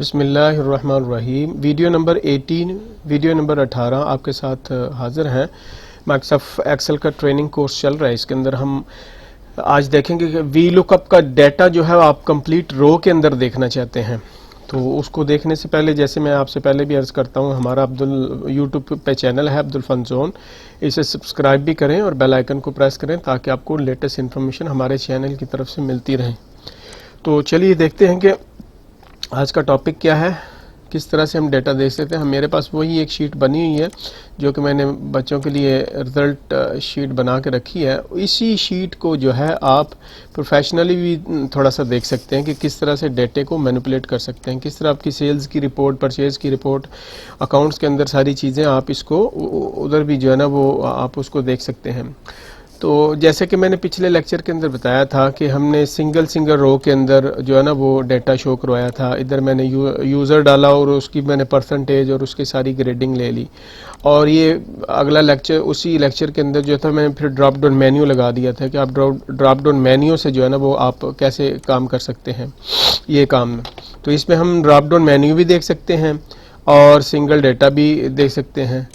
बिस्मिल्लाहिर्रहमानिर्रहीम। Video number 18, video number 18 आपके साथ हाजिर हैं। माइक्रोसॉफ्ट एक्सेल का ट्रेनिंग कोर्स चल रहा है। इसके अंदर हम आज देखेंगे कि वी लुकअप का डाटा जो है आप कंप्लीट रो के अंदर देखना चाहते हैं। तो उसको देखने से पहले, जैसे मैं आपसे पहले भी अर्ज़ करता हूँ, हमारा यूट्यूब पे चैनल है अब्दुल फन जोन, इसे सब्सक्राइब भी करें और बेल आइकन को प्रेस करें ताकि आपको लेटेस्ट इन्फॉर्मेशन हमारे चैनल की तरफ से मिलती रहे। तो चलिए देखते हैं कि आज का टॉपिक क्या है, किस तरह से हम डेटा देख सकते हैं। मेरे पास वही एक शीट बनी हुई है जो कि मैंने बच्चों के लिए रिज़ल्ट शीट बना के रखी है। इसी शीट को जो है आप प्रोफेशनली भी थोड़ा सा देख सकते हैं कि किस तरह से डेटे को मैनिपुलेट कर सकते हैं, किस तरह आपकी सेल्स की रिपोर्ट, परचेज़ की रिपोर्ट, अकाउंट्स के अंदर सारी चीज़ें आप इसको उधर भी जो है ना वो आप उसको देख सकते हैं। तो जैसे कि मैंने पिछले लेक्चर के अंदर बताया था कि हमने सिंगल रो के अंदर जो है ना वो डेटा शो करवाया था। इधर मैंने यूज़र डाला और उसकी मैंने परसेंटेज और उसकी सारी ग्रेडिंग ले ली। और ये अगला लेक्चर, उसी लेक्चर के अंदर जो था मैंने फिर ड्रॉप डाउन मेन्यू लगा दिया था कि आप ड्रॉप डाउन मेन्यू से जो है ना वो आप कैसे काम कर सकते हैं ये काम। तो इसमें हम ड्रॉप डाउन मेन्यू भी देख सकते हैं और सिंगल डेटा भी देख सकते हैं।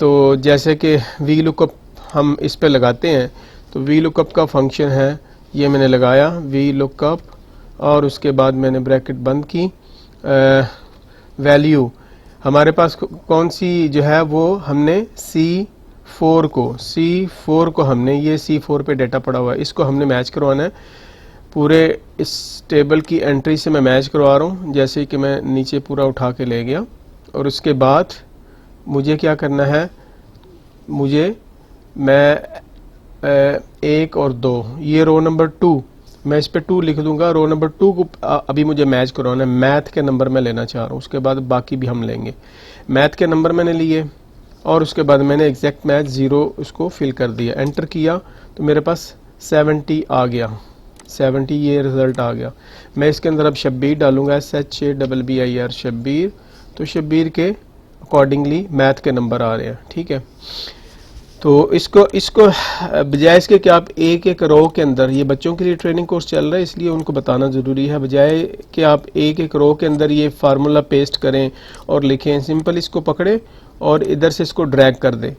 तो जैसे कि वी लुकअप हम इस पे लगाते हैं, तो वी लुकअप का फंक्शन है, ये मैंने लगाया वी लुकअप और उसके बाद मैंने ब्रैकेट बंद की। वैल्यू हमारे पास कौन सी जो है वो हमने C4 को हमने ये C4 पे डेटा पड़ा हुआ है, इसको हमने मैच करवाना है। पूरे इस टेबल की एंट्री से मैं मैच करवा रहा हूँ, जैसे कि मैं नीचे पूरा उठा के ले गया। और उसके बाद मुझे क्या करना है, मैं 1 और 2, ये रो नंबर 2, मैं इस पे 2 लिख दूंगा। रो नंबर 2 को अभी मुझे मैच करवाना है, मैथ के नंबर मैं लेना चाह रहा हूँ। उसके बाद बाकी भी हम लेंगे। मैथ के नंबर मैंने लिए और उसके बाद मैंने एग्जैक्ट मैच 0 उसको फिल कर दिया, एंटर किया तो मेरे पास 70 आ गया। 70 ये रिज़ल्ट आ गया। मैं इसके अंदर अब शब्बीर डालूंगा, SHABBIR शब्बीर। तो शब्बीर के अकॉर्डिंगली मैथ के नंबर आ रहे हैं, ठीक है। तो इसको बजाय इसके कि आप एक रो के अंदर, ये बच्चों के लिए ट्रेनिंग कोर्स चल रहा है इसलिए उनको बताना ज़रूरी है, बजाय कि आप एक रो के अंदर ये फार्मूला पेस्ट करें और लिखें, सिंपल इसको पकड़ें और इधर से इसको ड्रैग कर दें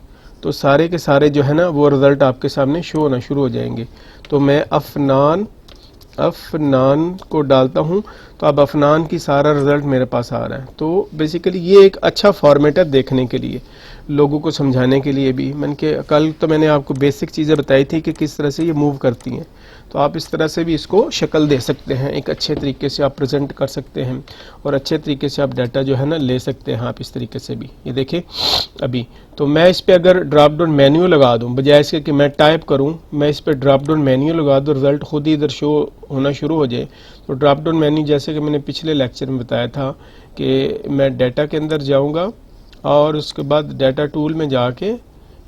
तो सारे के सारे जो है ना वो रिज़ल्ट आपके सामने शो होना शुरू हो जाएंगे। तो मैं अफनान को डालता हूँ तो अब अफनान की सारा रिज़ल्ट मेरे पास आ रहा है। तो बेसिकली ये एक अच्छा फॉर्मेट है देखने के लिए, लोगों को समझाने के लिए भी। कल तो मैंने आपको बेसिक चीज़ें बताई थी कि किस तरह से ये मूव करती हैं, तो आप इस तरह से भी इसको शक्ल दे सकते हैं, एक अच्छे तरीके से आप प्रेजेंट कर सकते हैं और अच्छे तरीके से आप डाटा जो है ना ले सकते हैं आप इस तरीके से भी। ये देखें अभी तो मैं इस पर अगर ड्रॉप डाउन मेन्यू लगा दूं, बजाय इसके कि मैं टाइप करूं, मैं इस पर ड्रॉप डाउन मेन्यू लगा दूं, रिजल्ट खुद ही इधर शो होना शुरू हो जाए। तो ड्रॉप डाउन मेन्यू जैसे कि मैंने पिछले लेक्चर में बताया था कि मैं डाटा के अंदर जाऊँगा और उसके बाद डाटा टूल में जाके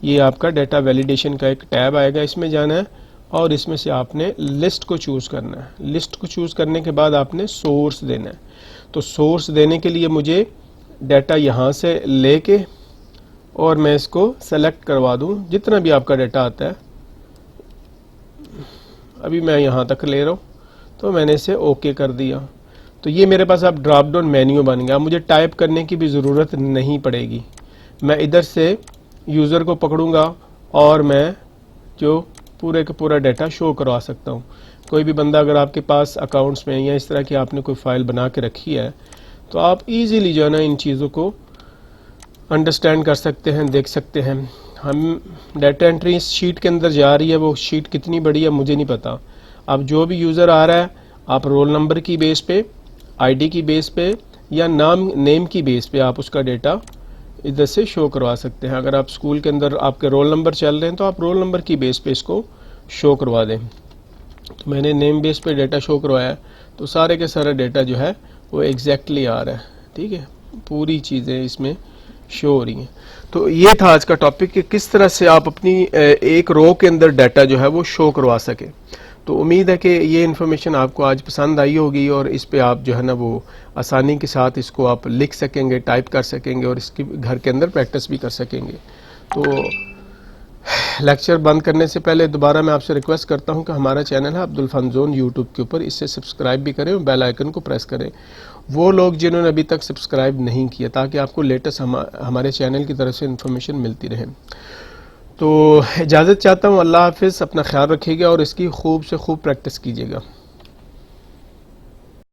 ये आपका डाटा वैलिडेशन का एक टैब आएगा, इसमें जाना है और इसमें से आपने लिस्ट को चूज़ करना है। लिस्ट को चूज़ करने के बाद आपने सोर्स देना है। तो सोर्स देने के लिए मुझे डाटा यहाँ से लेके और मैं इसको सेलेक्ट करवा दूँ, जितना भी आपका डाटा आता है। अभी मैं यहाँ तक ले रहा हूँ तो मैंने इसे ओके कर दिया। तो ये मेरे पास अब ड्रॉप डाउन मेन्यू बन गया। मुझे टाइप करने की भी ज़रूरत नहीं पड़ेगी। मैं इधर से यूज़र को पकड़ूंगा और मैं जो पूरे का पूरा डाटा शो करवा सकता हूँ। कोई भी बंदा अगर आपके पास अकाउंट्स में या इस तरह की आपने कोई फाइल बना के रखी है तो आप इजीली जो है ना इन चीज़ों को अंडरस्टैंड कर सकते हैं, देख सकते हैं। हम डाटा एंट्री इस शीट के अंदर जा रही है, वो शीट कितनी बड़ी है मुझे नहीं पता। अब जो भी यूज़र आ रहा है आप रोल नंबर की बेस पे, आईडी की बेस पे या नेम की बेस पे आप उसका डेटा इधर से शो करवा सकते हैं। अगर आप स्कूल के अंदर आपके रोल नंबर चल रहे हैं तो आप रोल नंबर की बेस पे इसको शो करवा दें। तो मैंने नेम बेस पे डेटा शो करवाया तो सारे के सारे डेटा जो है वो एग्जैक्टली आ रहा है, ठीक है। पूरी चीज़ें इसमें शो हो रही हैं। तो ये था आज का टॉपिक कि किस तरह से आप अपनी एक रो के अंदर डाटा जो है वो शो करवा सके। तो उम्मीद है कि ये इन्फॉर्मेशन आपको आज पसंद आई होगी और इस पे आप जो है ना वो आसानी के साथ इसको आप लिख सकेंगे, टाइप कर सकेंगे और इसकी घर के अंदर प्रैक्टिस भी कर सकेंगे। तो लेक्चर बंद करने से पहले दोबारा मैं आपसे रिक्वेस्ट करता हूं कि हमारा चैनल है अब्दुल फन जोन यूट्यूब के ऊपर, इससे सब्सक्राइब भी करें और बेल आइकन को प्रेस करें वो लोग जिन्होंने अभी तक सब्सक्राइब नहीं किया, ताकि आपको लेटेस्ट हमारे चैनल की तरफ से इन्फॉर्मेशन मिलती रहे। तो इजाज़त चाहता हूँ, अल्लाह हाफिज़, अपना ख्याल रखिएगा और इसकी खूब से खूब प्रैक्टिस कीजिएगा।